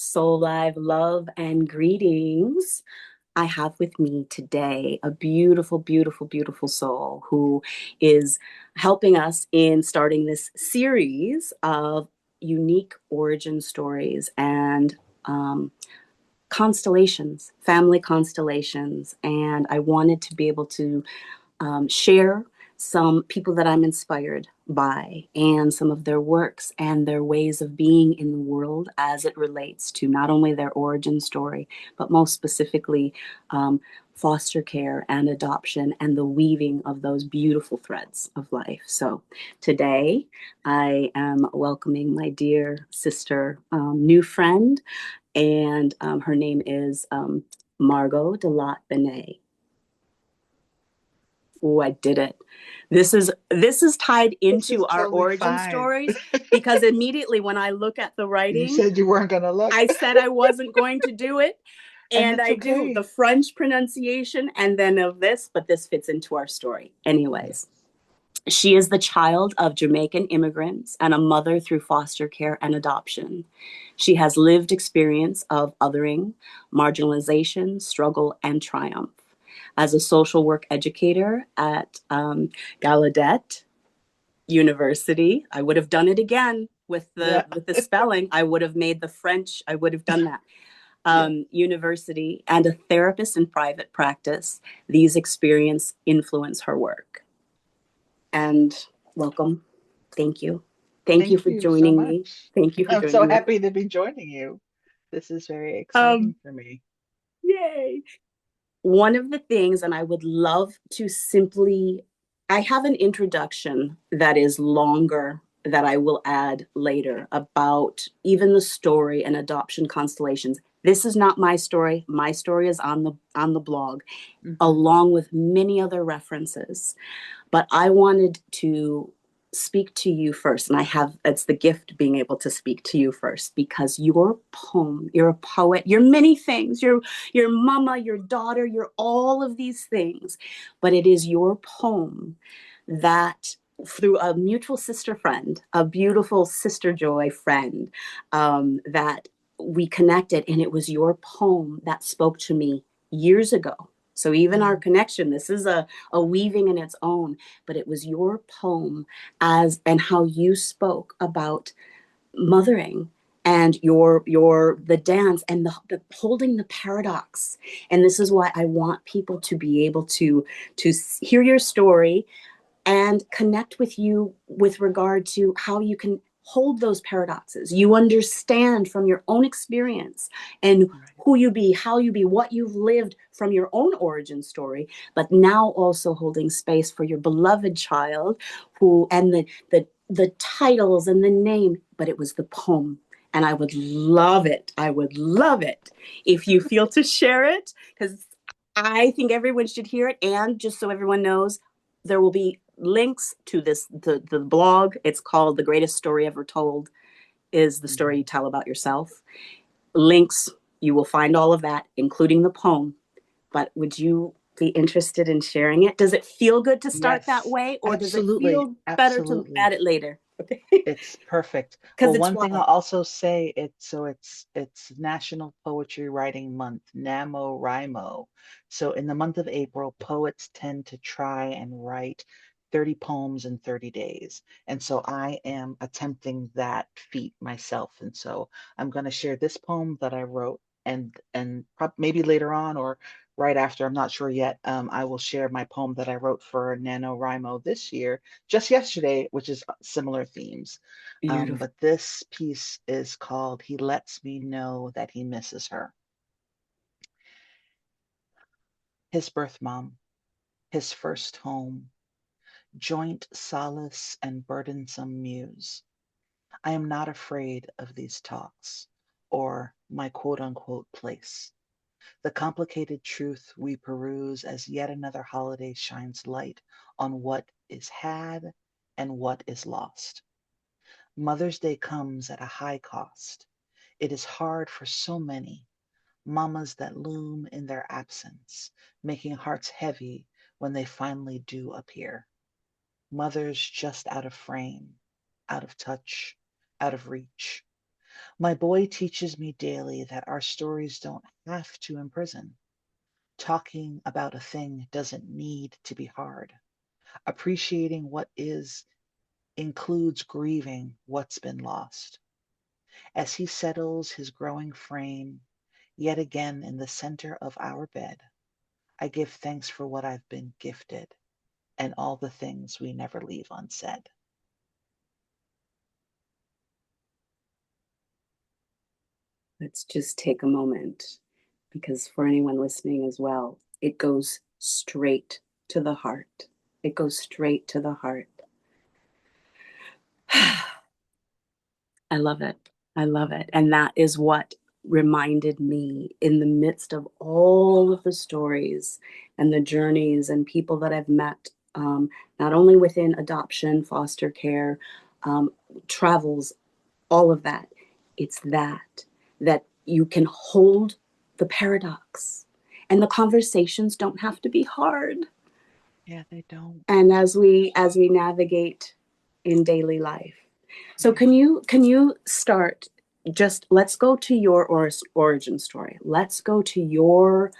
Soul Live love and greetings. I have with me today a beautiful, beautiful, beautiful soul who is helping us in starting this series of unique origin stories and constellations, family constellations. And I wanted to be able to share some people that I'm inspired by and some of their works and their ways of being in the world as it relates to not only their origin story, but most specifically foster care and adoption and the weaving of those beautiful threads of life. So today I am welcoming my dear sister, new friend, and her name is Margaux Delotte-Bennett. Oh, I did it. This is tied This is into our totally origin fine. stories because immediately when I look at the You writing, said you weren't gonna look, I said I wasn't going to do it. and And it's I do the okay. French pronunciation and then of this, but this fits into our story. Yes. Anyways, she is the child of Jamaican immigrants and a mother through foster care and adoption. She has lived experience of othering, marginalization, struggle, and triumph. As a social work educator at Gallaudet University, I would have done it again with Yeah. the spelling. I would have made the French. I would have done that. Yeah. University and a therapist in private practice. These experiences influence her work. And welcome. Thank you. Thank you Thank for you so joining me. much. Thank you for I'm so joining me. happy to be joining you. This is very exciting Um, for me. Yay. One of the things, and I would love to simply, I have an introduction that is longer that I will add later about even the story and adoption constellations. This is not my story. My story is on the blog, Hmm. along with many other references. But I wanted to speak to you first. And I have, it's the gift being able to speak to you first because your poem, you're a poet, you're many things. You're mama, your daughter, you're all of these things. But it is your poem that through a mutual sister friend, a beautiful sister joy friend, that we connected. And it was your poem that spoke to me years ago. So even our Mm. connection, this is a weaving in its own, but it was your poem as and how you spoke about mothering and your the dance and the holding the paradox. And this is why I want people to be able to hear your story and connect with you with regard to how you can hold those paradoxes. You understand from your own experience and Right. who you be, how you be, what you've lived from your own origin story, but now also holding space for your beloved child who and the titles and the name, but it was the poem. And I would love it. I would love it if you feel to share it because I think everyone should hear it. And just so everyone knows, there will be links to the blog. It's called The Greatest Story Ever Told, is the story you Mhm. tell about yourself. Links, you will find all of that, including the poem. But would you be interested in sharing it? Does it feel good to start that Yes, way, or does it absolutely. feel better to Absolutely. add it later? Okay. It's perfect. Because Well, it's one thing I'll why. also say, it's National Poetry Writing Month, NaMoWriMo. So in the month of April, poets tend to try and write 30 poems in 30 days. And so I am attempting that feat myself. And so I'm going to share this poem that I wrote and maybe later on or right after, I'm not sure yet, I will share my poem that I wrote for NaNoWriMo this year just yesterday, which is similar themes. Beautiful. But this piece is called He Lets Me Know That He Misses Her. His birth mom, his first home, joint solace and burdensome muse. I am not afraid of these talks or my quote unquote place. The complicated truth we peruse as yet another holiday shines light on what is had and what is lost. Mother's Day comes at a high cost. It is hard for so many, mamas that loom in their absence, making hearts heavy when they finally do appear. Mothers just out of frame, out of touch, out of reach. My boy teaches me daily that our stories don't have to imprison. Talking about a thing doesn't need to be hard. Appreciating what is includes grieving what's been lost. As he settles his growing frame, yet again in the center of our bed, I give thanks for what I've been gifted and all the things we never leave unsaid. Let's just take a moment because for anyone listening as well, it goes straight to the heart. It goes straight to the heart. I love it. I love it. And that is what reminded me in the midst of all of the stories and the journeys and people that I've met, not only within adoption, foster care, um, travels, all of that. It's that you can hold the paradox and the conversations don't have to be hard. Yeah, they don't. And as we navigate in daily life. So Yeah. can you start, just let's go to your origin story. Let's go to your,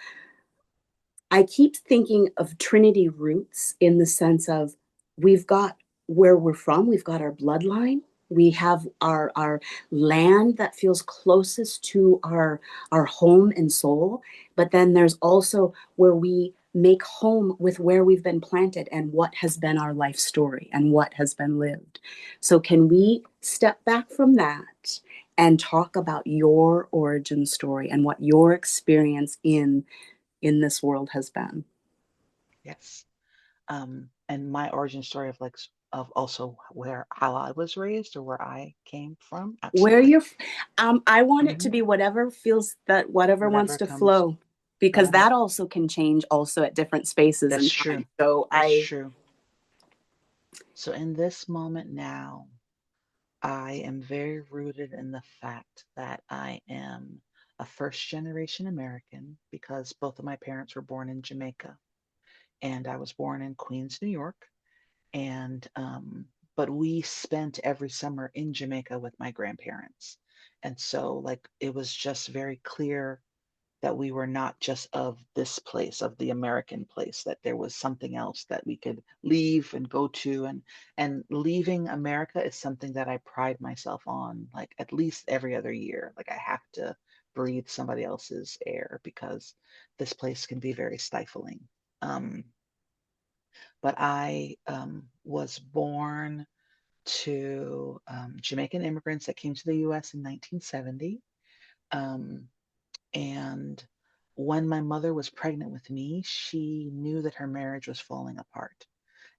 I keep thinking of Trinity roots in the sense of we've got where we're from, we've got our bloodline, we have our land that feels closest to our home and soul, but then there's also where we make home with where we've been planted and what has been our life story and what has been lived. So can we step back from that and talk about your origin story and what your experience in this world has been? Yes. And my origin story of of also where how I was raised or where I came from, Where absolutely. you're, I want it to Hmm. be whatever feels that whatever wants Whatever to comes. flow, because Yeah, that also can change also at different spaces that's and true. time. So That's I, true. So in this moment now, I am very rooted in the fact that I am a first generation American because both of my parents were born in Jamaica and I was born in Queens, New York. And but we spent every summer in Jamaica with my grandparents. And so like it was just very clear that we were not just of this place, of the American place, that there was something else that we could leave and go to. And leaving America is something that I pride myself on, like at least every other year. Like I have to breathe somebody else's air because this place can be very stifling. Um, but I was born to Jamaican immigrants that came to the US in 1970. Um, and when my mother was pregnant with me, she knew that her marriage was falling apart.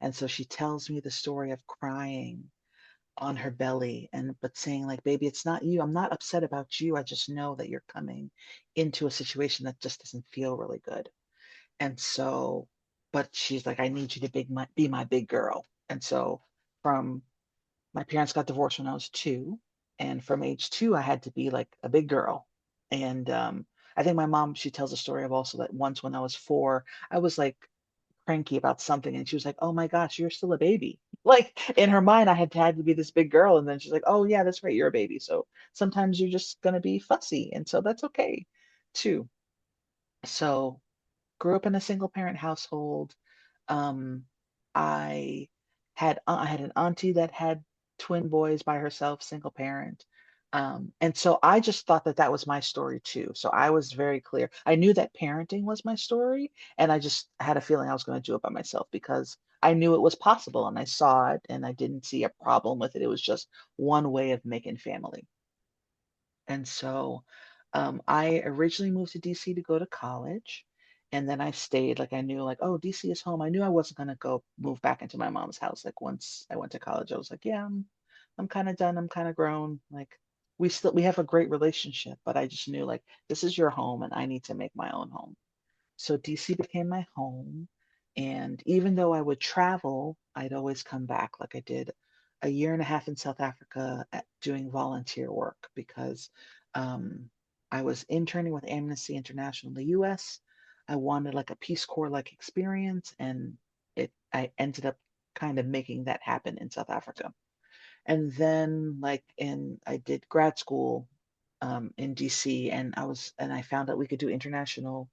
And so she tells me the story of crying on her belly and but saying like, baby, it's not you. I'm not upset about you. I just know that you're coming into a situation that just doesn't feel really good. And so, but she's like, I need you to be my big girl. And so from my parents got divorced when I was 2, and from age 2, I had to be like a big girl. And I think my mom, she tells a story of also that once when I was 4, I was like cranky about something, and she was like, "Oh my gosh, you're still a baby." Like in her mind, I had to be this big girl, and then she's like, "Oh yeah, that's right, you're a baby. So sometimes you're just gonna be fussy, and so that's okay, too." So grew up in a single parent household. Um, I I had an auntie that had twin boys by herself, single parent. And so I just thought that that was my story too. So I was very clear. I knew that parenting was my story, and I just had a feeling I was going to do it by myself because I knew it was possible and I saw it and I didn't see a problem with it. It was just one way of making family. And so I originally moved to DC to go to college. And then I stayed, like I knew, like, oh, DC is home. I knew I wasn't gonna go move back into my mom's house. Like once I went to college, I was like, yeah, I'm kind of done. I'm kind of grown. Like we have a great relationship, but I just knew like this is your home and I need to make my own home. So DC became my home. And even though I would travel, I'd always come back. Like I did a year and a half in South Africa doing volunteer work because um, I was interning with Amnesty International in the US. I wanted like a Peace Corps like experience, and I ended up kind of making that happen in South Africa. And then like in I did grad school in DC, and I found out we could do international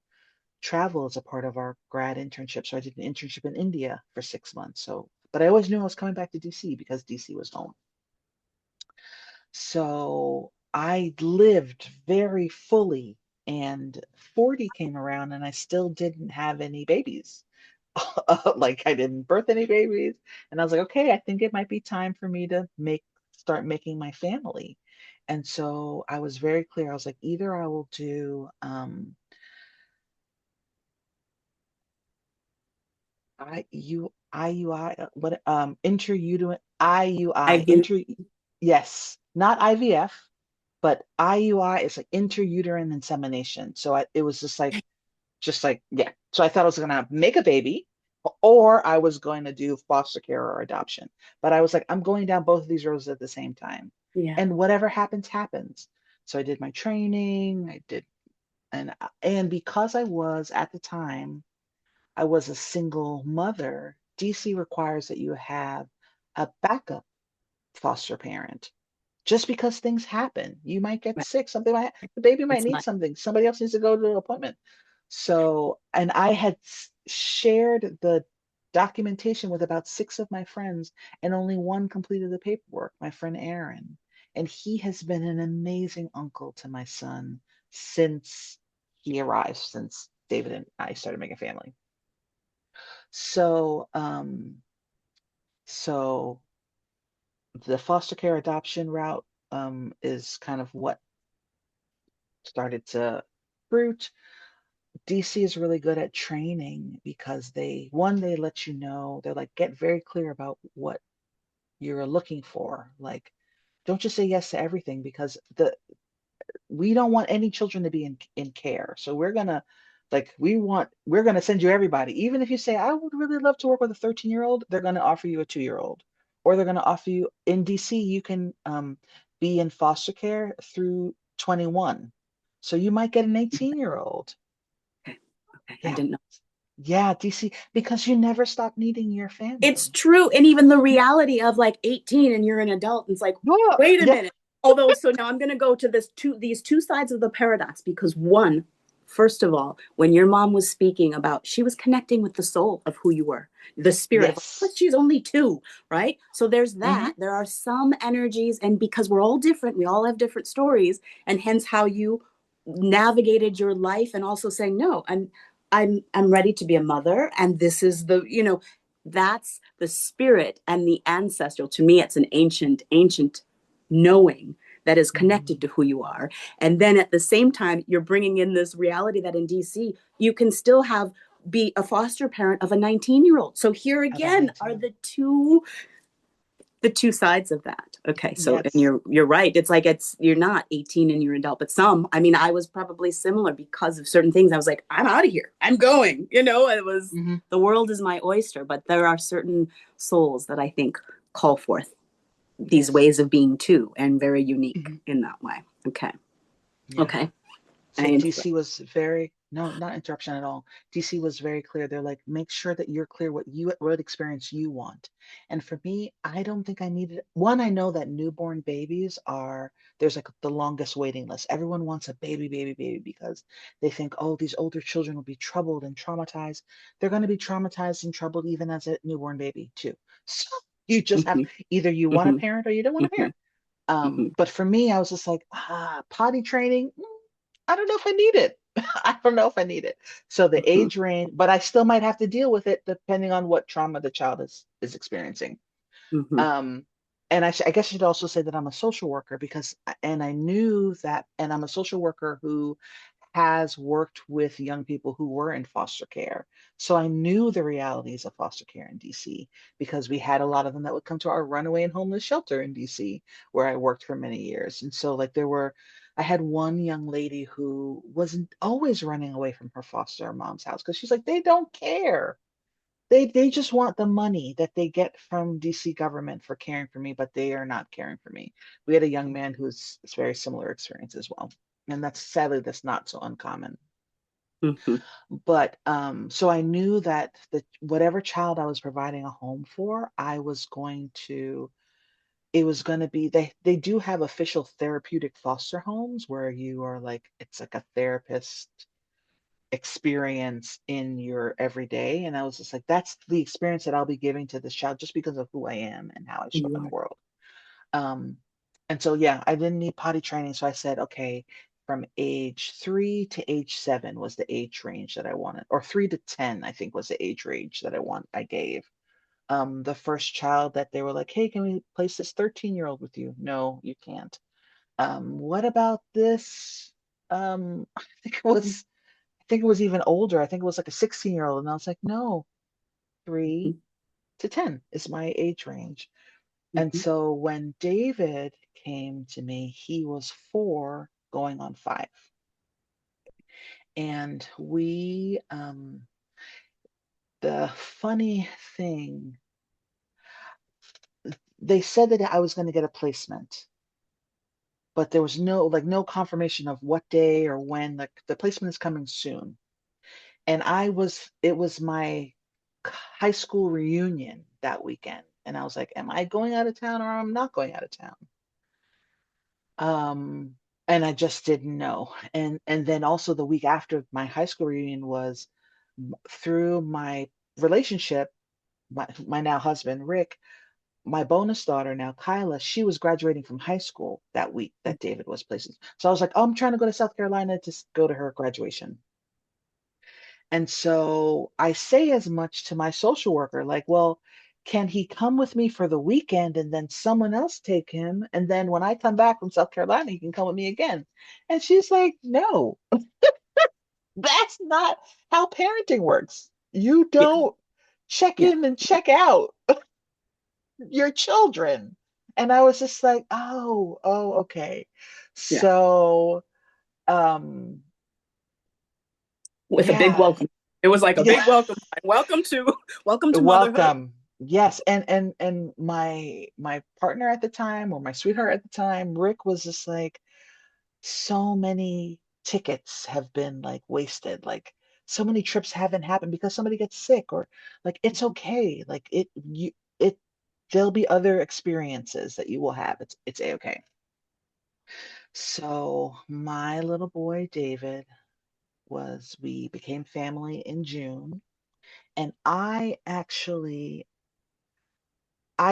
travel as a part of our grad internship. So I did an internship in India for 6 months. So, but I always knew I was coming back to DC because DC was home. So I lived very fully, and 40 came around and I still didn't have any babies. Like I didn't birth any babies. And I was like, okay, I think it might be time for me to start making my family. And so I was very clear. I was like, either I will do what interuterine I IUI do. yes, not IVF, but IUI is like intrauterine insemination. So it was just like yeah. So I thought I was gonna make a baby, or I was going to do foster care or adoption. But I was like, I'm going down both of these roads at the same time, Yeah. and whatever happens, happens. So I did my training. I did, and because I was at the time, I was a single mother. DC requires that you have a backup foster parent just because things happen. You might get Right. sick, the baby might It's need not. something, somebody else needs to go to an appointment. So, and I had shared the documentation with about six of my friends, and only one completed the paperwork, my friend Aaron. And he has been an amazing uncle to my son since he arrived, since David and I started making family. So, so the foster care adoption route is kind of what started to fruit. DC is really good at training because they let you know, they're like, get very clear about what you're looking for. Like, don't just say yes to everything because we don't want any children to be in care. So we're gonna send you everybody. Even if you say, I would really love to work with a 13-year-old, they're gonna offer you a 2-year-old. Or they're gonna offer you in DC, you can be in foster care through 21. So you might get an 18-year-old. Okay. Okay. I Yeah. didn't know. Yeah, DC, because you never stop needing your It's family. true. And even the reality of like 18 and you're an adult, it's like, Yeah, wait a yeah. minute. Although, so now I'm going to go to these two sides of the paradox because one, first of all, when your mom was speaking about, she was connecting with the soul of who you were, the spirit of, but Yes. she's only two, right? So there's Hmm. that. There are some energies, and because we're all different, we all have different stories, and hence how you navigated your life, and also saying, no, I'm ready to be a mother, and this is that's the spirit and the ancestral. To me, it's an ancient knowing that is connected Hmm. to who you are. And then at the same time, you're bringing in this reality that in DC, you can still be a foster parent of a 19-year-old. So here Of a again are 19. the two sides of that. Okay, so and Yes. you're right. It's like you're not 18 and you're an adult, but some. I mean, I was probably similar because of certain things. I was like, I'm out of here. I'm going. It was Hmm. the world is my oyster. But there are certain souls that I think call forth these Yes. ways of being too, and very unique Hmm. in that way. Okay, Yeah. okay. So I DC was very, no, not interruption at all. DC was very clear. They're like, make sure that you're clear what experience you want. And for me, I don't think I needed one. I know that newborn babies there's like the longest waiting list. Everyone wants a baby, baby, baby because they think, oh, these older children will be troubled and traumatized. They're going to be traumatized and troubled even as a newborn baby too. So you just have mm-hmm, either you want a mm-hmm, parent or you don't want a mm-hmm, parent. mm-hmm, But for me, I was just like, potty training. I don't know if I need it. I don't know if I need it. So the mm-hmm, age range, but I still might have to deal with it depending on what trauma the child is experiencing. mm-hmm. Um, and I guess I should also say that I'm a social worker and I knew that, and I'm a social worker who has worked with young people who were in foster care. So I knew the realities of foster care in DC because we had a lot of them that would come to our runaway and homeless shelter in DC, where I worked for many years. And so, like, I had one young lady who wasn't always running away from her foster mom's house because she's like, they don't care. They just want the money that they get from DC government for caring for me, but they are not caring for me. We had a young man who's it's very similar experience as well. And that's not so uncommon. Mm-hmm. But so I knew that whatever child I was providing a home for, it was going to be, they do have official therapeutic foster homes where you are like, it's like a therapist experience in your everyday. And I was just like, that's the experience that I'll be giving to this child just because of who I am and how I show up You in the are. world. Um, and so, yeah, I didn't need potty training. So I said, okay, from age 3 to age 7 was the age range that I wanted, or 3 to 10, I think was the age range that I gave. The first child that they were like, hey, can we place this 13-year-old with you? No, you can't. What about this? I think it was even older. I think it was like a 16-year-old. And I was like, no, three Mhm. to 10 is my age range. And Mhm. so when David came to me, he was 4 going on 5. And the funny thing, they said that I was going to get a placement, but there was no confirmation of what day or when. Like the placement is coming soon. And it was my high school reunion that weekend. And I was like, am I going out of town or I'm not going out of town? Um, and I just didn't know. And then also the week after my high school reunion was through my relationship, my now husband, Rick, my bonus daughter now, Kyla, she was graduating from high school that week that David was placing. So I was like, oh, I'm trying to go to South Carolina to go to her graduation. And so I say as much to my social worker, like, well, can he come with me for the weekend and then someone else take him? And then when I come back from South Carolina, he can come with me again. And she's like, no, that's not how parenting works. You Yeah. don't check Yeah. in and check out your children. And I was just like, oh, okay. Yeah. So, um, With a big yeah, welcome. It was like a yeah. big welcome. Welcome to welcome to motherhood. Welcome. Yes, and my partner at the time, or my sweetheart at the time, Rick, was just like, so many tickets have been like wasted. Like so many trips haven't happened because somebody gets sick, or like it's okay. Like it there'll be other experiences that you will have. It's a-okay. So my little boy David we became family in June, and I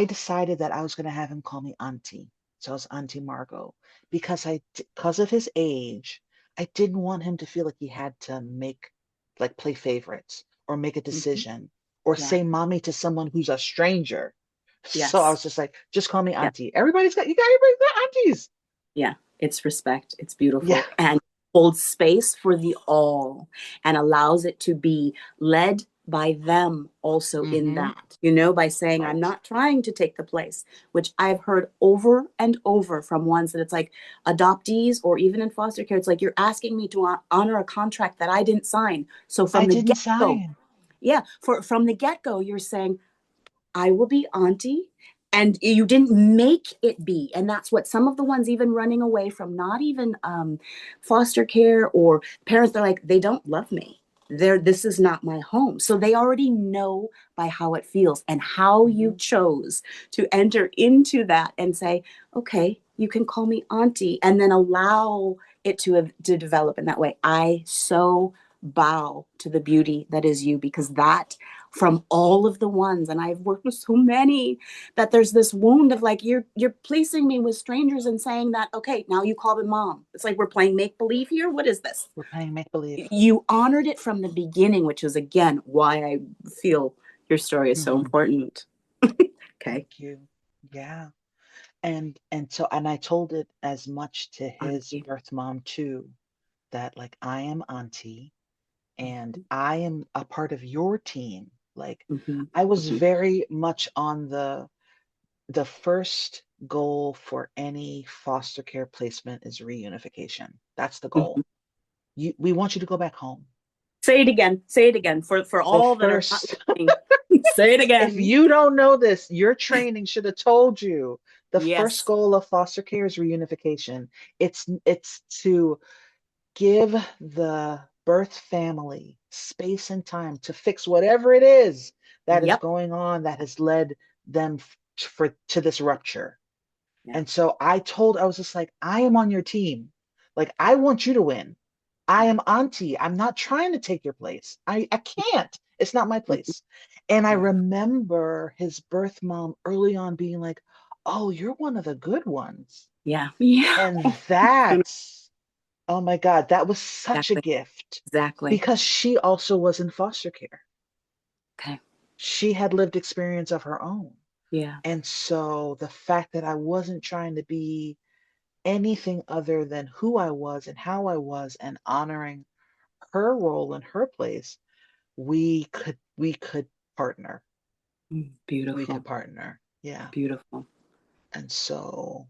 decided that I was going to have him call me auntie. So I was Auntie Margaux because of his age, I didn't want him to feel like he had to play favorites or make a Mhm. decision or Yeah. say mommy to someone who's a stranger. So I Yes. was just like, just call me Yeah. auntie. Everybody's got aunties. Yeah. It's respect. It's Yeah. beautiful. And holds space for the all and allows it to be led by them also in Mm-hmm. that, by saying, I'm Right. not trying to take the place, which I've heard over and over from ones that it's like adoptees or even in foster care. It's like, you're asking me to honor a contract that I didn't sign. So I from the didn't get go, sign. yeah, from the get go, you're saying, I will be auntie. And you didn't make it be. And that's what some of the ones even running away from not even foster care or parents, they're like, they don't love me. This is not my home. So they already know by how it feels and how you Mm-hmm. chose to enter into that and say, okay, you can call me auntie, and then allow it to develop in that way. I so bow to the beauty that is you, because that, from all of the ones, and I've worked with so many, that there's this wound of like, you're placing me with strangers and saying that, okay, now you call me mom. It's like we're playing make believe here. What is this? We're playing make believe. You honored it from the beginning, which is again why I feel your story is so Mm-hmm. important. Okay. Thank you. Yeah. And I told it as much to his Auntie. birth mom too, that like I am auntie and I am a part of your team. Like Mm-hmm. I was Mm-hmm. very much on the first goal for any foster care placement is reunification. That's the Mm-hmm. goal. We want you to go back home. Say it again. Say it again for The all that are not first listening. Say it If again. you don't know this, your training should have told you the first Yes. goal of foster care is reunification. It's to give the birth family space and time to fix whatever it is that is Yep. going on that has led them to this rupture. Yeah. And so I was just like, I am on your team. Like, I want you to win. I am auntie. I'm not trying to take your place. I can't. It's not my Mhm. place. And I Yeah. remember his birth mom early on being like, oh, you're one of the good ones. Yeah. Yeah. And that's, oh my God, that was such a Exactly. gift Exactly. because she also was in foster care. Okay. She had lived experience of her own. Yeah. And so the fact that I wasn't trying to be anything other than who I was and how I was and honoring her role and her place, we could partner. We Beautiful. could partner. Yeah. Beautiful. And so,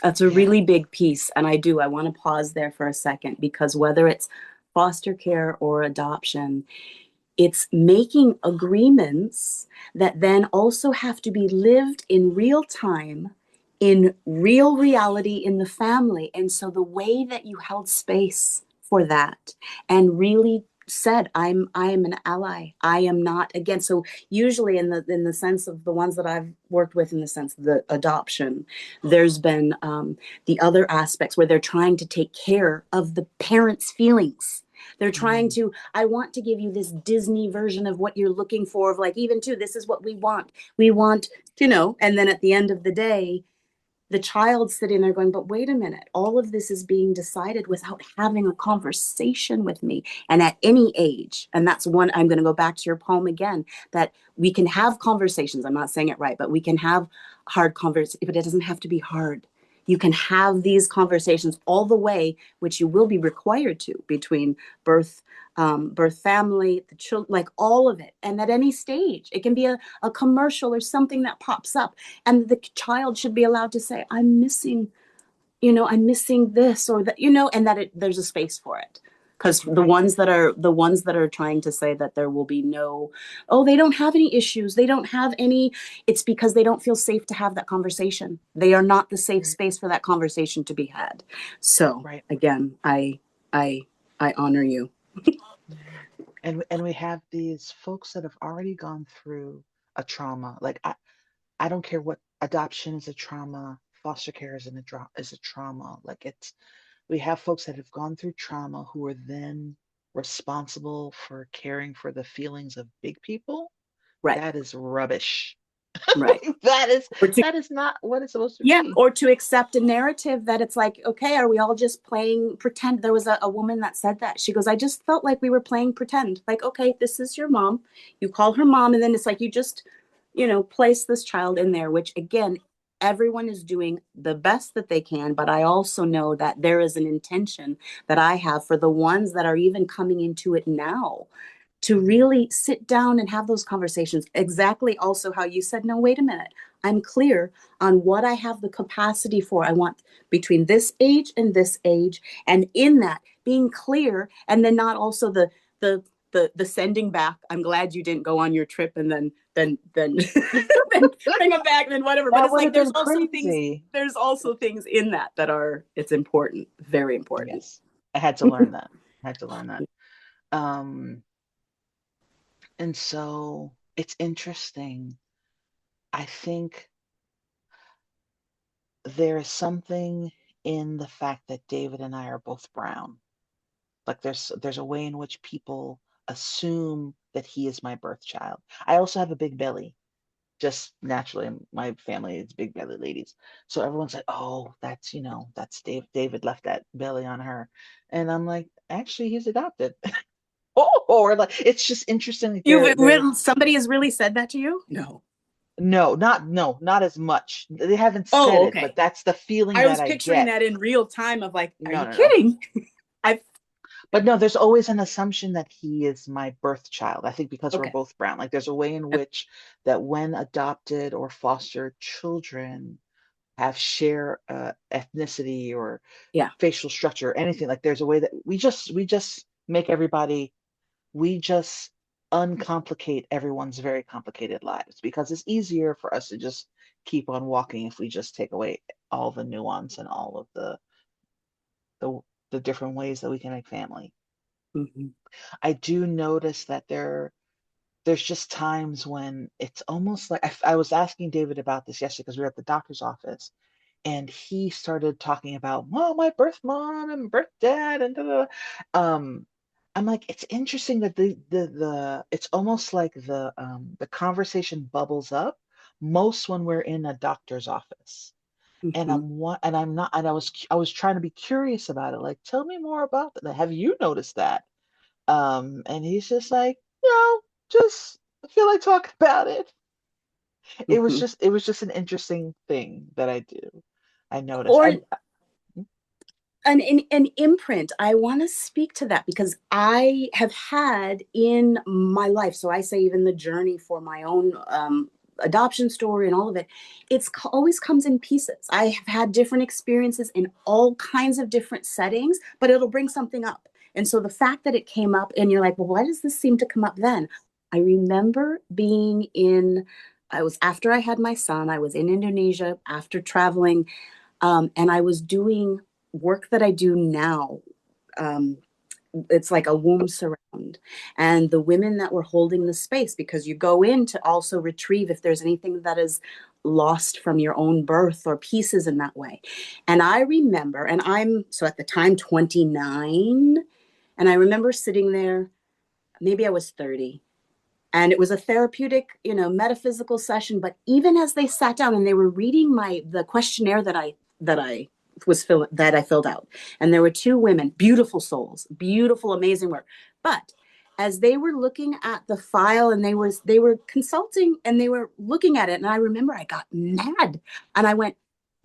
That's a yeah. really big piece. And I want to pause there for a second because whether it's foster care or adoption, it's making agreements that then also have to be lived in real time, in real reality in the family. And so the way that you held space for that and really said, I am an ally. I am not against. So usually in the sense of the ones that I've worked with in the sense of the adoption, there's been the other aspects where they're trying to take care of the parents' feelings. They're trying Mm, to, I want to give you this Disney version of what you're looking for, of like, even too, this is what we want. We want, and then at the end of the day, the child sitting there going, but wait a minute, all of this is being decided without having a conversation with me. And at any age, and that's one, I'm going to go back to your poem again, that we can have conversations. I'm not saying it right, but we can have hard conversations, but it doesn't have to be hard. You can have these conversations all the way, which you will be required to between birth, birth family, the children, like all of it. And at any stage, it can be a commercial or something that pops up and the child should be allowed to say, I'm missing this or that, and that there's a space for it. Because right. the ones that are trying to say that there will be no, oh, they don't have any issues, they don't have any, it's because they don't feel safe to have that conversation. They are not the safe Right. space for that conversation to be had. So Right. again, I I honor you. Mhm. And we have these folks that have already gone through a trauma. Like I don't care what adoption is a trauma, foster care is a trauma. Like it's we have folks that have gone through trauma who are then responsible for caring for the feelings of big people. Right, That is rubbish. right. That is Or to that is not what it's supposed to Yeah, be. or to accept a narrative that it's like, okay, are we all just playing pretend? There was a woman that said that. She goes, I just felt like we were playing pretend. Like, okay, this is your mom. You call her mom, and then it's like you just, place this child in there, which again, everyone is doing the best that they can. But I also know that there is an intention that I have for the ones that are even coming into it now to Mhm. really sit down and have those conversations. Exactly also how you said, no, wait a minute. I'm clear on what I have the capacity for. I want between this age and this age. And in that, being clear and then not also the the sending back. I'm glad you didn't go on your trip and then then bring them back and then whatever. But That it's would like have been crazy. there's also things in that are it's important, very important. Yes. I had to learn that. I had to learn that. Um, and so it's interesting. I think there is something in the fact that David and I are both brown. Like there's a way in which people assume that he is my birth child. I also have a big belly. Just naturally, my family is big belly ladies. So everyone's like, oh, that's Dave. David left that belly on her. And I'm like, actually, he's adopted. Oh, or like it's just interesting. Like Somebody has really said that to you? No. not as much. They haven't said Oh, it, but okay. that's the feeling I that was I picturing get. that in real time of like, are No, you no, no. kidding? I But no, there's always an assumption that he is my birth child. I think because we're okay. both brown. Like there's a way in which that when adopted or foster children have share ethnicity or Yeah. facial structure, anything like there's a way that we just make everybody we just uncomplicate everyone's very complicated lives because it's easier for us to just keep on walking if we just take away all the nuance and all of the, the different ways that we can make family. Hmm. I do notice that there's just times when it's almost like I was asking David about this yesterday because we were at the doctor's office and he started talking about, well, my birth mom and birth dad and da, da, da. I'm like, it's interesting that the it's almost like the conversation bubbles up most when we're in a doctor's office. And Mhm. I'm not, and I was trying to be curious about it. Like, tell me more about that. Have you noticed that? And he's just like, no, just I feel like talking about it. Mhm. It was just an interesting thing that I noticed. Or Mm, an imprint. I want to speak to that because I have had in my life, so I say even the journey for my own adoption story and all of it, always comes in pieces. I have had different experiences in all kinds of different settings, but it'll bring something up. And so the fact that it came up and you're like, well, why does this seem to come up then? I remember being in, I was after I had my son, I was in Indonesia after traveling, and I was doing work that I do now. Um, it's like a womb surround. And the women that were holding the space, because you go in to also retrieve if there's anything that is lost from your own birth or pieces in that way. And I remember, and I'm so at the time 29, and I remember sitting there, maybe I was 30, and it was a therapeutic, metaphysical session. But even as they sat down and they were reading the questionnaire that I filled out, and there were two women, beautiful souls, beautiful, amazing work. But as they were looking at the file and they were consulting and they were looking at it, and I remember I got mad and I went,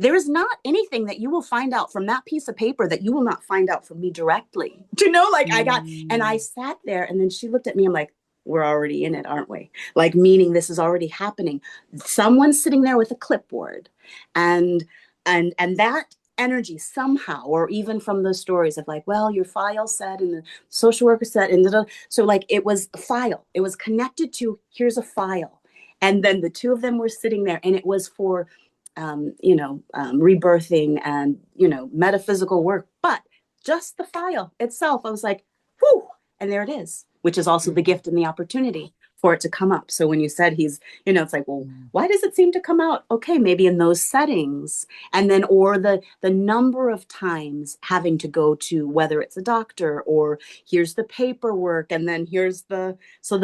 there is not anything that you will find out from that piece of paper that you will not find out from me directly. Do you know? Like and I mm, sat there, and then she looked at me. I'm like, we're already in it, aren't we? Like, meaning this is already happening. Someone's sitting there with a clipboard, and and that energy somehow, or even from the stories of like, well, your file said, and the social worker said, and so like it was a file. It was connected to here's a file, and then the two of them were sitting there, and it was for rebirthing and metaphysical work, but just the file itself, I was like, whew, and there it is, which is also the mm, gift and the opportunity for it to come up. So when you said he's, it's like, well, mm, why does it seem to come out? Okay, maybe in those settings, and then or the number of times having to go to whether it's a doctor or here's the paperwork, and then here's the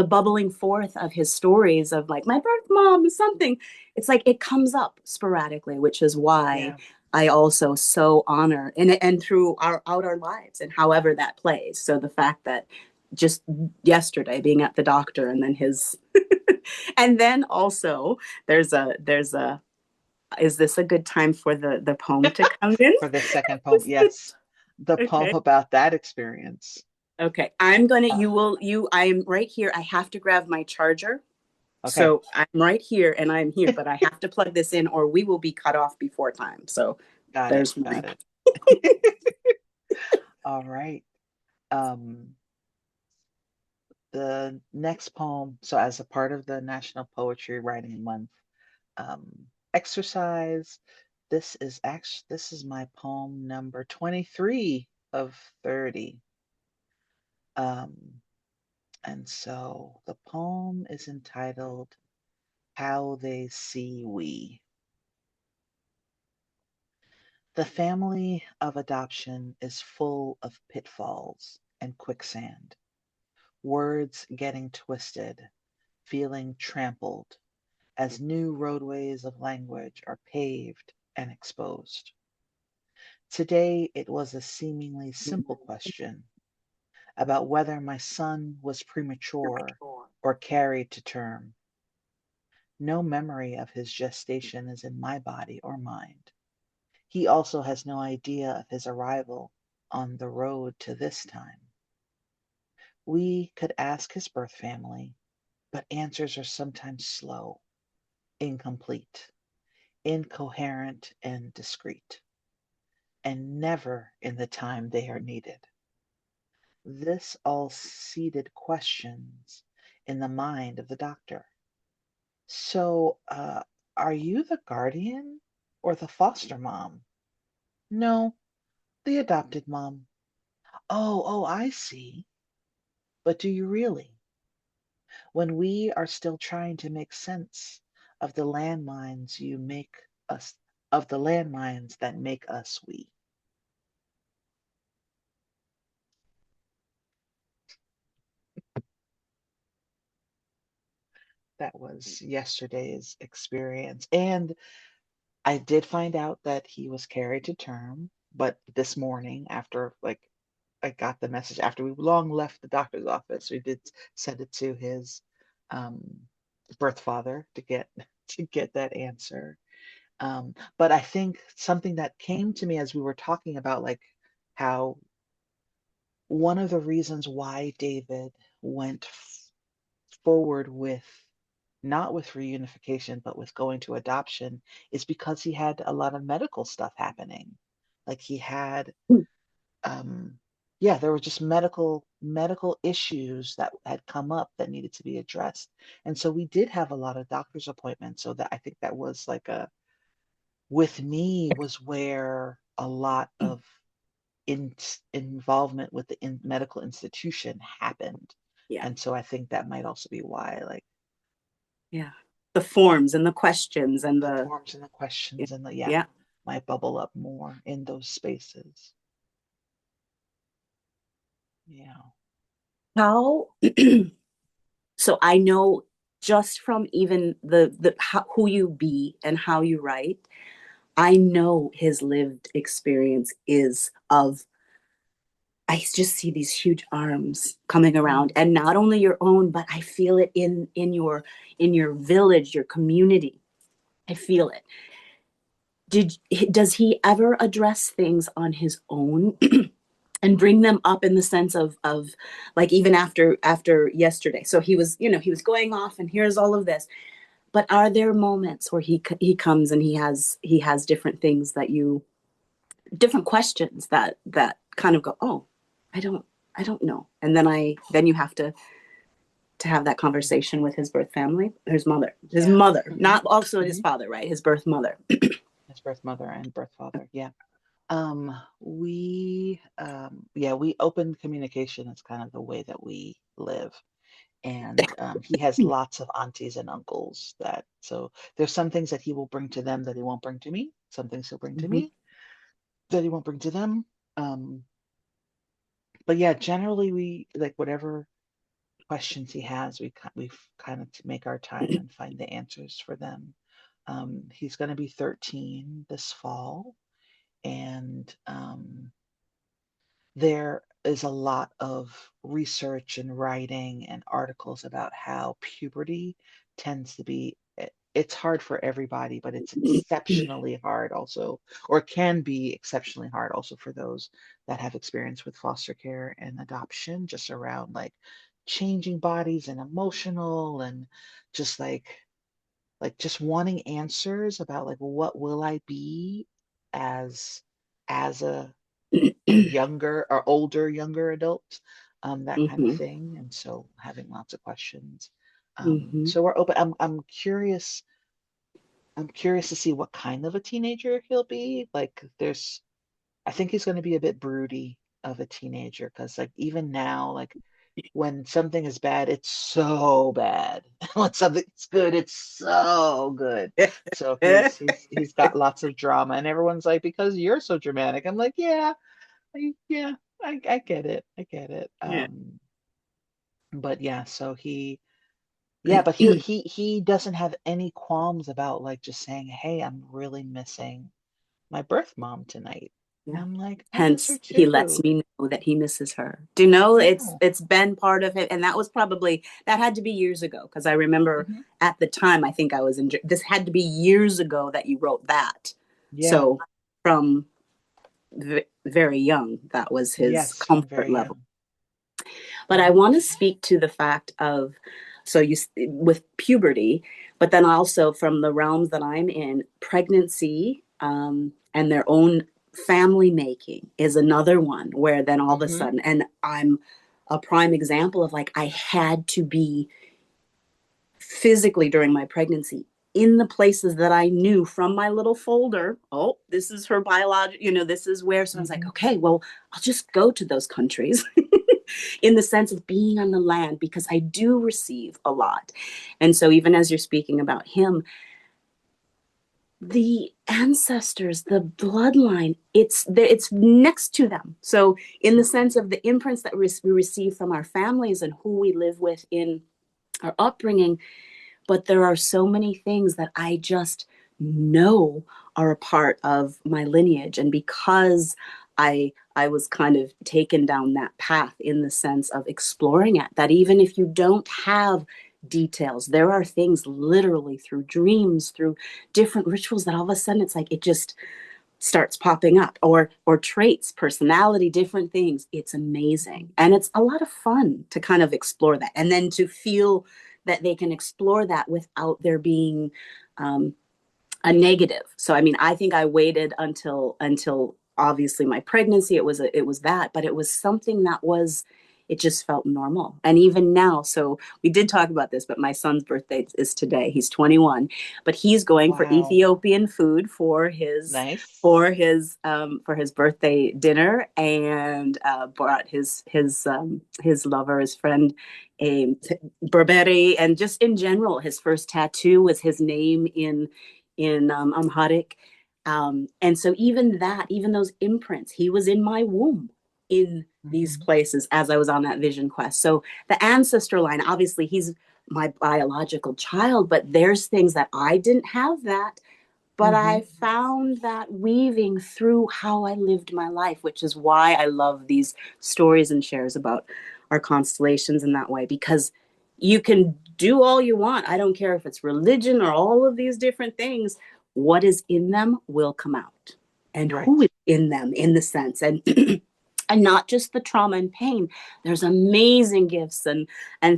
bubbling forth of his stories of like my birth mom is something. It's like it comes up sporadically, which is why yeah. I also so honor and through out our lives and however that plays. So the fact that just yesterday being at the doctor and then his and then also there's a is this a good time for the poem to come in? For the second poem, yes, the poem Okay. about that experience. Okay. I'm gonna Uh, you will you I am right here. I have to grab my charger. okay, So I'm right here and I'm here, but I have to plug this in or we will be cut off before time. So got it, there's my got it. All right. Um, the next poem, so as a part of the National Poetry Writing Month exercise, this is my poem number 23 of 30. Um, and so the poem is entitled How They See We. The family of adoption is full of pitfalls and quicksand, words getting twisted, feeling trampled as new roadways of language are paved and exposed. Today it was a seemingly simple question about whether my son was premature or carried to term. No memory of his gestation is in my body or mind. He also has no idea of his arrival on the road to this time. We could ask his birth family, but answers are sometimes slow, incomplete, incoherent, and discreet, and never in the time they are needed. This all seeded questions in the mind of the doctor. So, are you the guardian or the foster mom? No, the adopted mom. Oh, I see. But do you really? When we are still trying to make sense of the landmines you make us of the landmines that make us we. That was yesterday's experience. And I did find out that he was carried to term, but this morning, after like I got the message after we long left the doctor's office, we did send it to his um, birth father to get to get that answer. But I think something that came to me as we were talking about like how one of the reasons why David went forward with not with reunification, but with going to adoption is because he had a lot of medical stuff happening. Like he had, um, yeah, there were just medical issues that had come up that needed to be addressed. And so we did have a lot of doctor's appointments. So that I think that was like a, with me was where a lot of involvement with the medical institution happened. Yeah. And so I think that might also be why, like, Yeah. The forms and the questions and the the, forms and the yeah. questions and the yeah Yeah. might bubble up more in those spaces. Yeah. How, so I know just from even who you be and how you write, I know his lived experience is of, I just see these huge arms coming around, Mm. and not only your own, but I feel it in your village, your community. I feel it. Does he ever address things on his own and bring them up in the sense of like even after yesterday? So he was, he was going off and here's all of this. But are there moments where he comes and he has different things that you different questions that kind of go, oh, I don't I don't know. And then you have to have that conversation with his birth family, his Yeah. mother, Hmm. not also his Hmm. father, right? His birth mother. His birth mother and birth father. Yeah. Yeah, we open communication is kind of the way that we live. And he has lots of aunties and uncles that, so there's some things that he will bring to them that he won't bring to me. Some things he'll bring to Mm-hmm. me that he won't bring to them. Um, but yeah, generally we like whatever questions he has, we kind of to make our time and find the answers for them. He's going to be 13 this fall, and there is a lot of research and writing and articles about how puberty tends to be, it's hard for everybody, but it's exceptionally hard also, or can be exceptionally hard also for those that have experience with foster care and adoption, just around like changing bodies and emotional and just like just wanting answers about like what will I be as a younger or older younger adult, that kind of Mm-hmm. thing. And so having lots of questions. Mm-hmm. So we're open. I'm curious. I'm curious to see what kind of a teenager he'll be. Like there's, I think he's going to be a bit broody of a teenager because like even now, like when something is bad, it's so bad. When something's good, it's so good. So he's got lots of drama, and everyone's like, because you're so dramatic. I'm like, yeah, yeah, I get it. I get it. Yeah. But yeah, so yeah, but he doesn't have any qualms about like just saying, hey, I'm really missing my birth mom tonight. And Yeah. I'm like, I miss her Hence, he lets too. me know that he misses her. Do you know it's Yeah. it's been part of it, and that had to be years ago because I remember Hmm. at the time I think I was in. This had to be years ago that you wrote that. Yeah. So from very young, that was his Yes, from comfort very level. young. But I Hmm. want to speak to the fact of, so you with puberty, but then also from the realms that I'm in, pregnancy and their own family making is another one where then all of a Hmm. sudden, and I'm a prime example of like I had to be physically during my pregnancy in the places that I knew from my little folder. Oh, this is her biological, this is where. So I was like, Hmm. okay, well, I'll just go to those countries in the sense of being on the land because I do receive a lot. And so even as you're speaking about him, the ancestors, the bloodline, it's next to them. So in the sense of the imprints that we receive from our families and who we live with in our upbringing, but there are so many things that I just know are a part of my lineage. And because I was kind of taken down that path in the sense of exploring it, that even if you don't have details, there are things literally through dreams, through different rituals that all of a sudden it's like it just starts popping up, or traits, personality, different things. It's amazing, and it's a lot of fun to kind of explore that, and then to feel that they can explore that without there being um, a negative. So I mean, I think I waited until obviously my pregnancy. It was that, but it was something that was, it just felt normal. And even now, so we did talk about this, but my son's birthday is today. He's 21, but he's going for Wow. Ethiopian food Nice. for his birthday dinner, and brought his lover, his friend, a Berberi, and just in general, his first tattoo was his name in Amharic. And so even that, even those imprints, he was in my womb in these Hmm. places as I was on that vision quest. So the ancestor line, obviously, he's my biological child, but there's things that I didn't have that, but I Hmm. found that weaving through how I lived my life, which is why I love these stories and shares about our constellations in that way, because you can do all you want. I don't care if it's religion or all of these different things. What is in them will come out. And who Right. is in them in the sense, and and not just the trauma and pain. There's amazing gifts and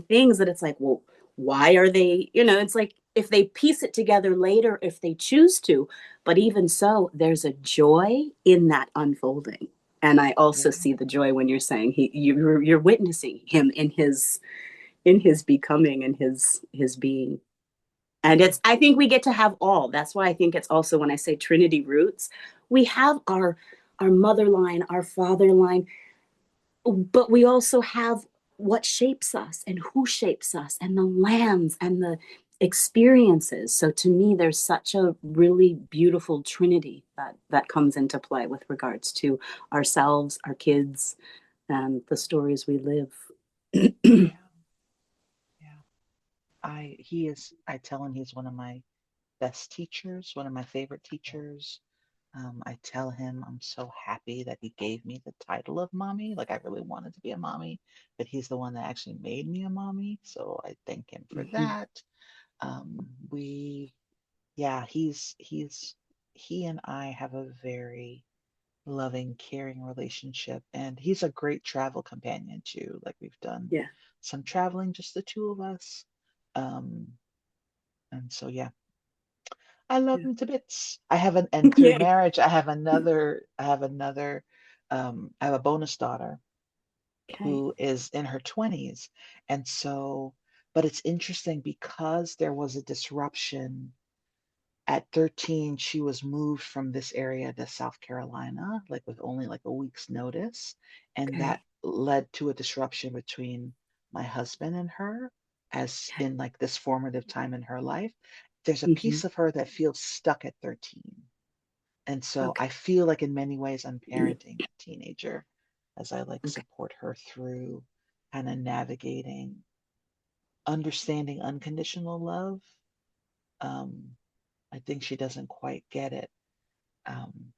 things that it's like, well, why are they, it's like if they piece it together later, if they choose to, but even so, there's a joy in that unfolding. And I also Yeah. see the joy when you're saying you're witnessing him in his becoming and his being. And Yeah. it's, I think we get to have all. That's why I think it's also, when I say Trinity roots, we have our mother line, our father line, but we also have what shapes us and who shapes us and the lands and the experiences. So to me, there's such a really beautiful trinity that comes into play with regards to ourselves, our kids, and the stories we live. Yeah. Yeah. I tell him he's one of my best teachers, one of my favorite teachers. I tell him I'm so happy that he gave me the title of mommy. Like I really wanted to be a mommy, but he's the one that actually made me a mommy. So I thank him for Mhm. that. We, yeah, he and I have a very loving, caring relationship, and he's a great travel companion too. Like we've done Yeah, some traveling, just the two of us. Um, and so yeah, I love yeah, him to bits. And through yeah. marriage, I have a bonus daughter Okay. who is in her 20s. And so, but it's interesting because there was a disruption. At 13, she was moved from this area to South Carolina, like with only like a week's notice. And that Okay. led to a disruption between my husband and her, as Okay. in like this formative time in her life. There's a Hmm. piece of her that feels stuck at 13. And so Okay. I feel like in many ways I'm parenting that teenager as I like Okay. support her through kind of navigating, understanding unconditional love. Um, I think she doesn't quite get it. Um,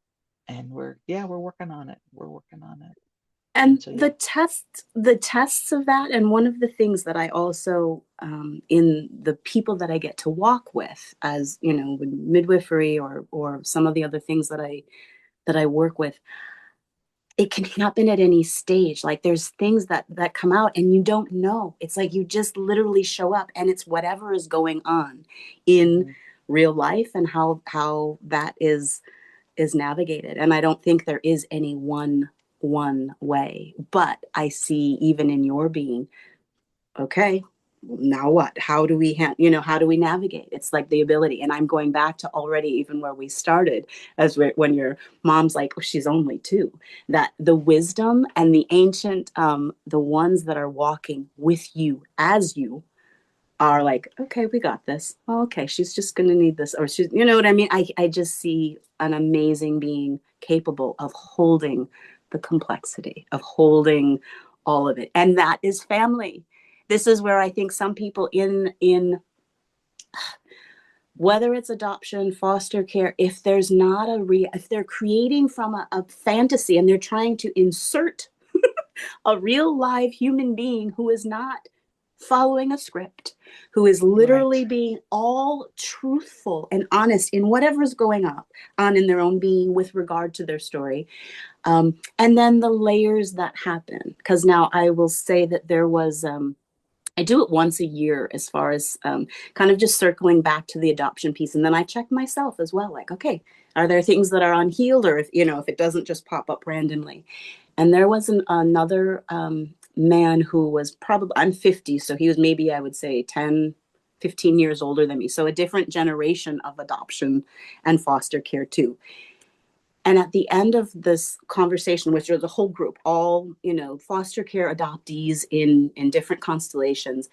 and we're working on it. We're working on it. And And so yeah. the tests of that, and one of the things that I also, in the people that I get to walk with, as with midwifery or some of the other things that I work with, it can happen at any stage. Like there's things that come out and you don't know. It's like you just literally show up, and it's whatever is going on in Hmm. real life and how that is navigated. And I don't think there is any one way, but I see even in your being, okay, now what? How do we how do we navigate? It's like the ability, and I'm going back to already even where we started, when your mom's like, oh, she's only two, that the wisdom and the ancient, the ones that are walking with you as you are like, okay, we got this. Oh, okay, she's just going to need this. Or she's, you know what I mean? I just see an amazing being capable of holding the complexity, of holding all of it. And that is family. This is where I think some people in whether it's adoption, foster care, if there's not if they're creating from a fantasy and they're trying to insert a real live human being who is not following a script, who is literally Right. being all truthful and honest in whatever's going on in their own being with regard to their story. And then the layers that happen. Because now I will say that there was I do it once a year as far as kind of just circling back to the adoption piece. And then I check myself as well, like, okay, are there things that are unhealed, or if, you know, if it doesn't just pop up randomly. And there was another man who was probably, I'm 50, so he was maybe, I would say, 10, 15 years older than me. So a different generation of adoption and foster care too. And at the end of this conversation, which was a whole group, all, you know, foster care adoptees in different constellations,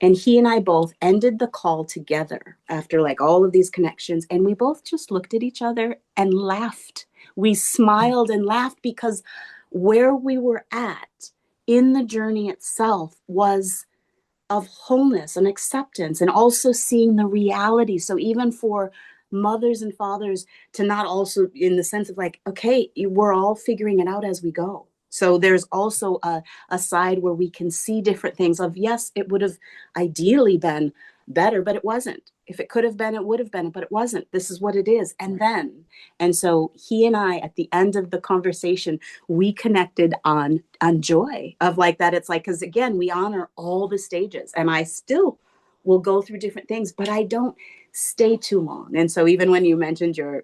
and he and I both ended the call together after like all of these connections. And we both just looked at each other and laughed. We smiled and laughed because where we were at in the journey itself was of wholeness and acceptance, and also seeing the reality. So even for mothers and fathers to not also in the sense of like, okay, we're all figuring it out as we go. So there's also a side where we can see different things of, yes, it would have ideally been better, but it wasn't. If it could have been, it would have been, but it wasn't. This is what it is. And Right. then, and so he and I, at the end of the conversation, we connected on joy of like that. It's like, because again, we honor all the stages, and I still will go through different things, but I don't stay too long. And so even when you mentioned your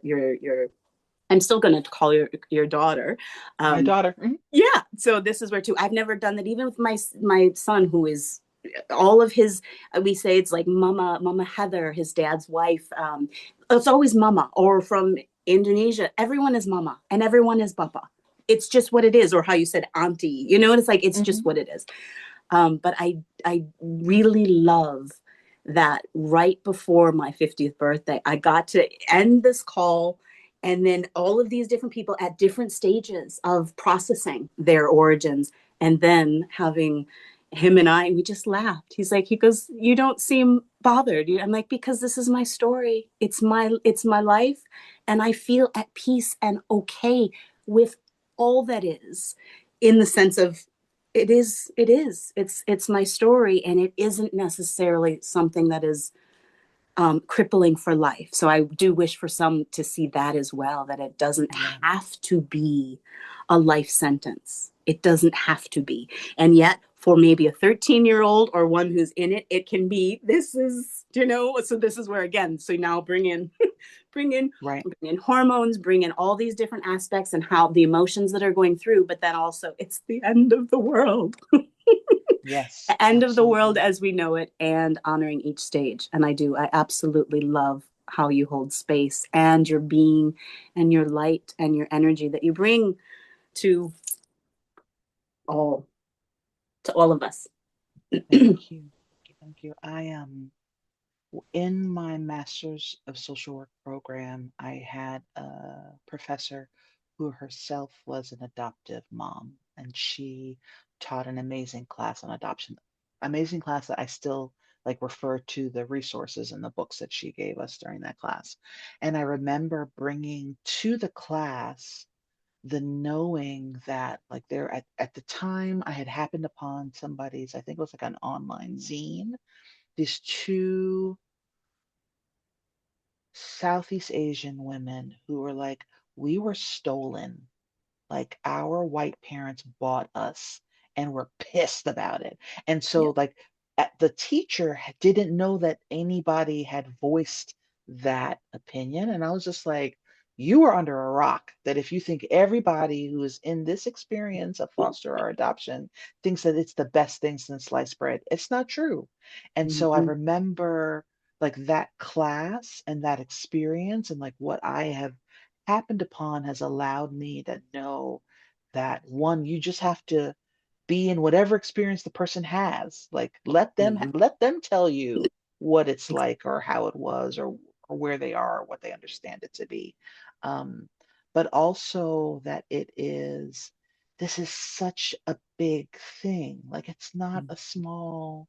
I'm still going to call your daughter. My Um, daughter. yeah. So this is where too. I've never done that. Even with my son, who is all of his. We say it's like Mama Heather, his dad's wife. It's always Mama, or from Indonesia. Everyone is Mama, and everyone is Papa. It's just what it is, or how you said Auntie. You know, and it's like it's Mm-hmm. just what it is. But I really love that right before my 50th birthday, I got to end this call, and then all of these different people at different stages of processing their origins, and then having him and we just laughed. He goes, you don't seem bothered. I'm like, because this is my story. It's my life. And I feel at peace and okay with all that is, in the sense of it's my story, and it isn't necessarily something that is crippling for life. So I do wish for some to see that as well, that it doesn't Yeah. have to be a life sentence. It doesn't have to be. And yet, for maybe a 13-year-old or one who's in it, it can be, this is, you know, so this is where, again, so now bring in Right. bring in hormones, bring in all these different aspects and how the emotions that are going through, but then also it's the end of the world. Yes. The end of the world Absolutely. as we know it, and honoring each stage. And I absolutely love how you hold space and your being and your light and your energy that you bring to all to all of us. Thank you. Thank you. I am in my master's of social work program. I had a professor who herself was an adoptive mom, and she taught an amazing class on adoption. Amazing class that I still like refer to the resources and the books that she gave us during that class. And I remember bringing to the class the knowing that like there at the time I had happened upon somebody's, I think it was like an online zine, these two Southeast Asian women who were like, we were stolen. Like our white parents bought us and were pissed about it. And Yeah. so like the teacher didn't know that anybody had voiced that opinion. And I was just like, you are under a rock that if you think everybody who is in this experience of foster or adoption thinks that it's the best thing since sliced bread, it's not true. And so I Mhm. remember like that class and that experience and like what I have happened upon has allowed me to know that one, you just have to be in whatever experience the person has. Like Mhm. let them tell you what it's like or how it was or where they are or what they understand it to be. Um, but also that it is this is such a big thing. Like it's not a small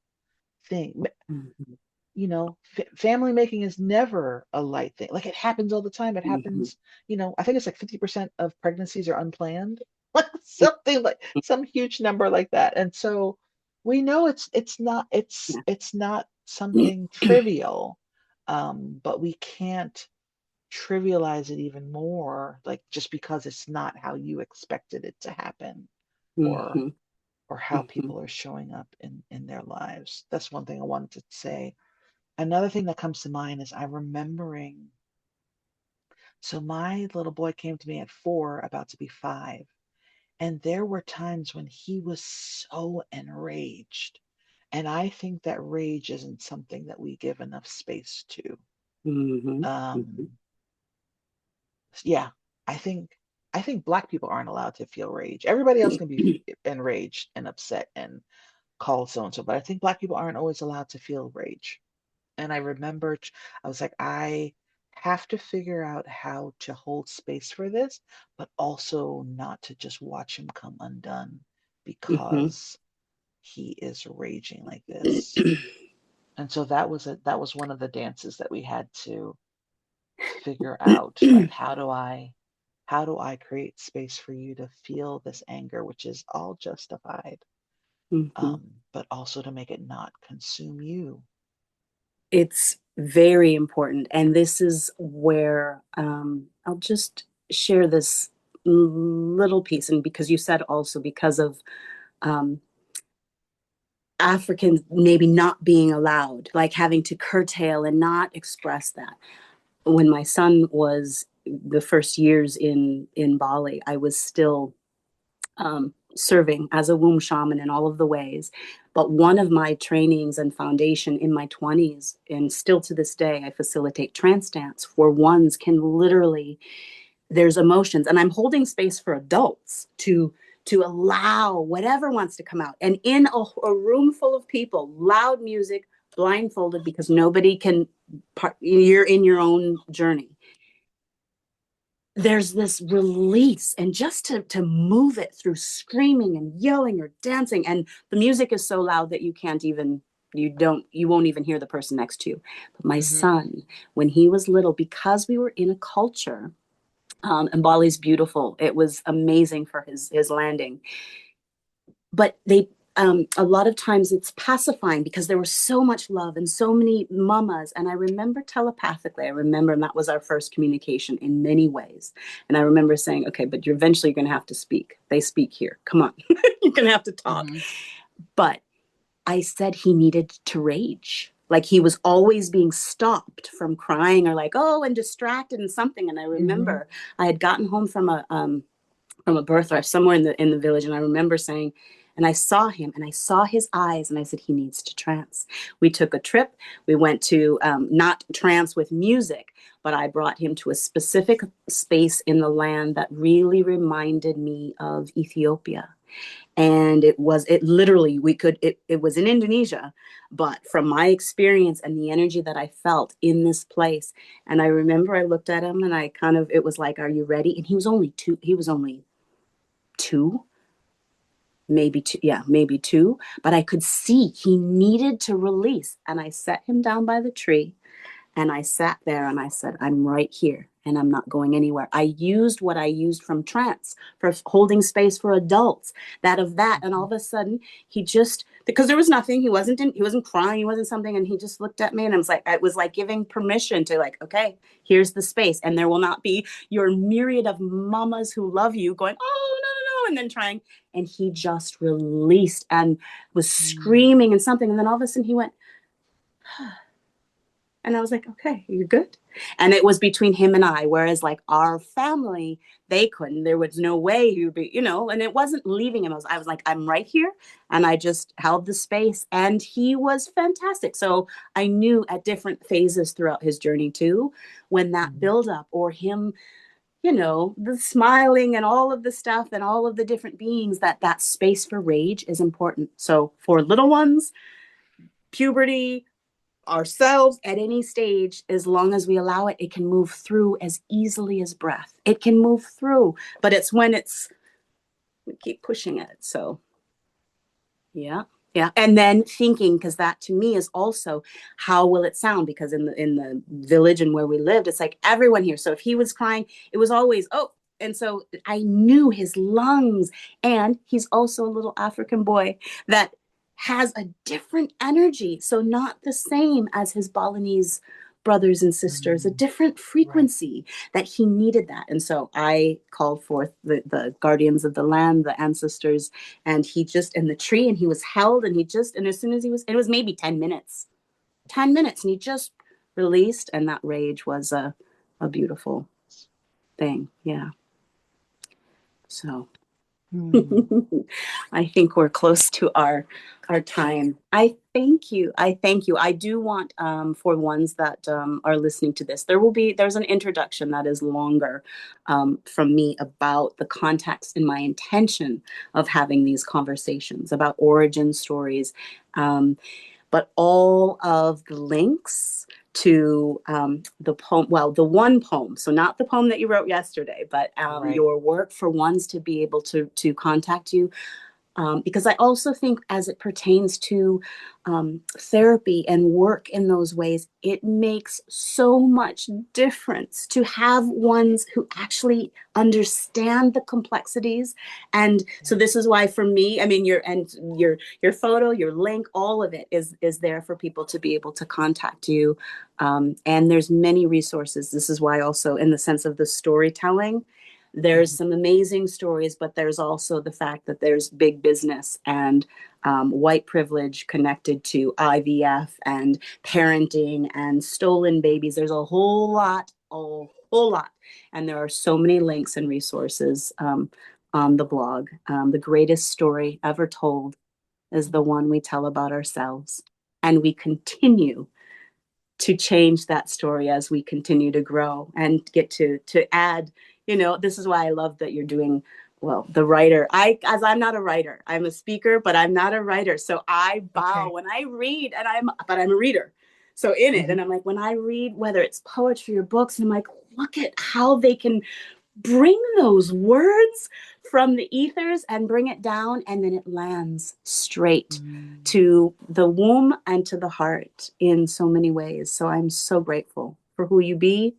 thing. Mhm. You know, family making is never a light thing. Like it happens all the time. It Mhm. happens, you know, I think it's like 50% of pregnancies are unplanned, like something like some huge number like that. And so we know Yeah. it's not something trivial, but we can't trivialize it even more, like just because it's not how you expected it to happen, or Mhm. or how Mhm. people are showing up in their lives. That's one thing I wanted to say. Another thing that comes to mind is I'm remembering. So my little boy came to me at 4, about to be 5, and there were times when he was so enraged. And I think that rage isn't something that we give enough space to. Mhm. Mhm. Um, yeah, I think I think Black people aren't allowed to feel rage. Everybody else can be enraged and upset and call so and so, but I think Black people aren't always allowed to feel rage. And I remembered, I was like, I have to figure out how to hold space for this, but also not to just watch him come undone Mhm. because he is raging like this. And so that was one of the dances that we had to figure out, right? How do I create space for you to feel this anger, which is all justified, Mhm. but also to make it not consume you. It's very important. And this is where I'll just share this little piece. And because you said also because of um, Africans maybe not being allowed, like having to curtail and not express that. When my son was the first years in Bali, I was still serving as a womb shaman in all of the ways. But one of my trainings and foundation in my 20s, and still to this day, I facilitate trance dance where ones can literally, there's emotions, and I'm holding space for adults to allow whatever wants to come out. And in a room full of people, loud music, blindfolded because nobody can, you're in your own journey, there's this release, and just to move it through screaming and yelling or dancing, and the music is so loud that you can't even, you won't even hear the person next to you. But my Hmm. son, when he was little, because we were in a culture, and Bali's beautiful, it was amazing for his landing, but they, a lot of times it's pacifying because there was so much love and so many mamas. And I remember telepathically, I remember, and that was our first communication in many ways. And I remember saying, okay, but you're eventually going to have to speak. They speak here. Come on. You're going to have to talk. Hmm. But I said he needed to rage. Like he was always being stopped from crying or like, oh, and distracted and something. And I Hmm. remember I had gotten home from a birth or somewhere in the village, and I remember saying, and I saw him and I saw his eyes, and I said he needs to trance. We took a trip. We went to not trance with music, but I brought him to a specific space in the land that really reminded me of Ethiopia. And it literally, it was in Indonesia, but from my experience and the energy that I felt in this place. And I remember I looked at him and I kind of, it was like, are you ready? And he was only 2, maybe 2, yeah, maybe 2, but I could see he needed to release. And I set him down by the tree and I sat there and I said, I'm right here and I'm not going anywhere. I used what I used from trance for holding space for adults, that of that. And all of a sudden he just, because there was nothing, he wasn't crying, he wasn't something. And he just looked at me and I was like, it was like giving permission to like, okay, here's the space. And there will not be your myriad of mamas who love you going, oh, no, no, no. And then trying. And he just released and was Hmm. screaming and something. And then all of a sudden he went, and I was like, okay, you're good. And it was between him and I, whereas like our family, they couldn't. There was no way he would be, and it wasn't leaving him. I was like, I'm right here. And I just held the space. And he was fantastic. So I knew at different phases throughout his journey too, when that Hmm. buildup or him you know, the smiling and all of the stuff and all of the different beings, that that space for rage is important. So for little ones, puberty, ourselves at any stage, as long as we allow it, it can move through as easily as breath. It can move through, but it's when it's, we keep pushing it. So yeah. Yeah. And then thinking, because that to me is also how will it sound? Because in the village and where we lived, it's like everyone here. So if he was crying, it was always, oh. And so I knew his lungs. And he's also a little African boy that has a different energy. So not the same as his Balinese brothers and sisters, a Mm, different right. frequency, that he needed that. And so I called forth the guardians of the land, the ancestors, and he just in the tree, and he was held, and he just, and as soon as he was, it was maybe 10 minutes, and he just released, and that rage was a beautiful thing. Yeah. So Mm, I think we're close to our time. I thank you. I thank you. I do want, for ones that are listening to this, there's an introduction that is longer, from me, about the context and my intention of having these conversations about origin stories. But all of the links to, the poem, well, the one poem, so not the poem that you wrote yesterday, but right. your work, for ones to be able to contact you, because I also think, as it pertains to therapy and work in those ways, it makes so much difference to have ones who actually understand the complexities. And so Yeah. this is why, for me, I mean, your photo, your link, all of it is there for people to be able to contact you. And there's many resources. This is why also, in the sense of the storytelling, there's Mhm. some amazing stories, but there's also the fact that there's big business and white privilege connected to IVF and parenting and stolen babies. There's a whole lot, a whole lot. And there are so many links and resources on the blog. The greatest story ever told is the one we tell about ourselves. And we continue to change that story as we continue to grow and get to add, you know, this is why I love that you're doing, well, the writer. I'm not a writer, I'm a speaker, but I'm not a writer. So I bow Okay. when I read, and I'm a reader, so in it, Hmm. and I'm like, when I read, whether it's poetry or books, and I'm like, look at how they can bring those words from the ethers and bring it down, and then it lands straight Mm, to the womb and to the heart in so many ways. So I'm so grateful for who you be,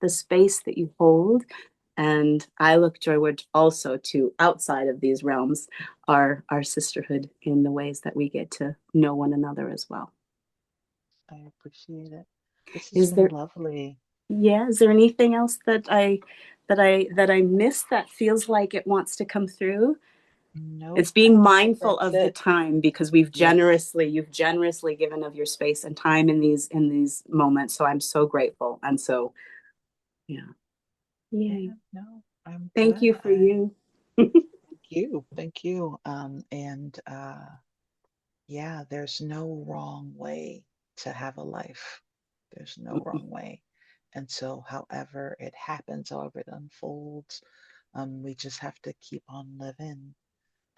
the space that you hold, and I look joyward also to, outside of these realms, our sisterhood in the ways that we get to know one another as well. I appreciate it. This has Is been there, lovely. yeah, is there anything else that I missed that feels like it wants to come through? Nope, It's I being think mindful that's of the it. time, because Yes. you've generously given of your space and time in these moments. So I'm so grateful. And so, yeah. Yay. Yeah, no, I'm Thank good. you for you. Thank you. Thank you. And yeah, there's no wrong way to have a life. There's no wrong way. And so, however it happens, however it unfolds, we just have to keep on living.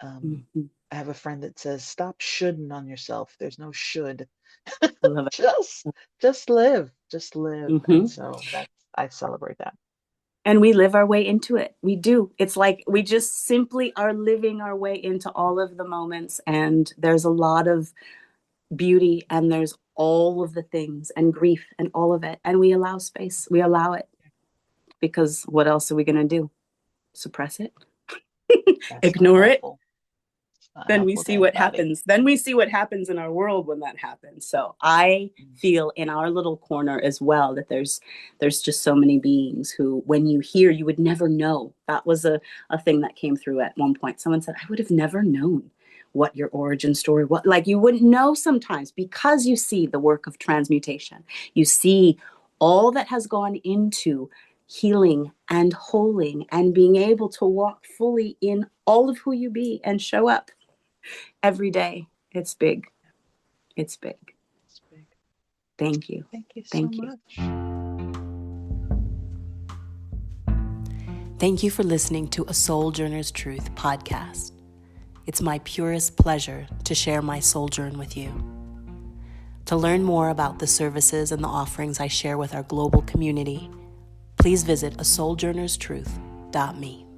Um, Mhm. I have a friend that says, stop shoulding on yourself. There's no should. I love Just just live. Just live. it. And Hmm. so that's I celebrate that. And we live our way into it. We do. It's like we just simply are living our way into all of the moments. And there's a lot of beauty, and there's all of the things, and grief, and all of it. And we allow space. We allow it, because what else are we going to do? Suppress it? That's not Ignore it? helpful. It's not Then we helpful to see what anybody. happens. Then we see what happens in our world when that happens. So I Mm. feel in our little corner as well that there's just so many beings who, when you hear, you would never know. That was a thing that came through at one point. Someone said, I would have never known what your origin story, what, like, you wouldn't know sometimes, because you see the work of transmutation. You see all that has gone into healing and holding and being able to walk fully in all of who you be and show up every day. It's big. It's big. It's big. Thank you. Thank you so Thank you. much. Thank you for listening to A Sojourner's Truth podcast. It's my purest pleasure to share my sojourn with you. To learn more about the services and the offerings I share with our global community, please visit asojournerstruth.me.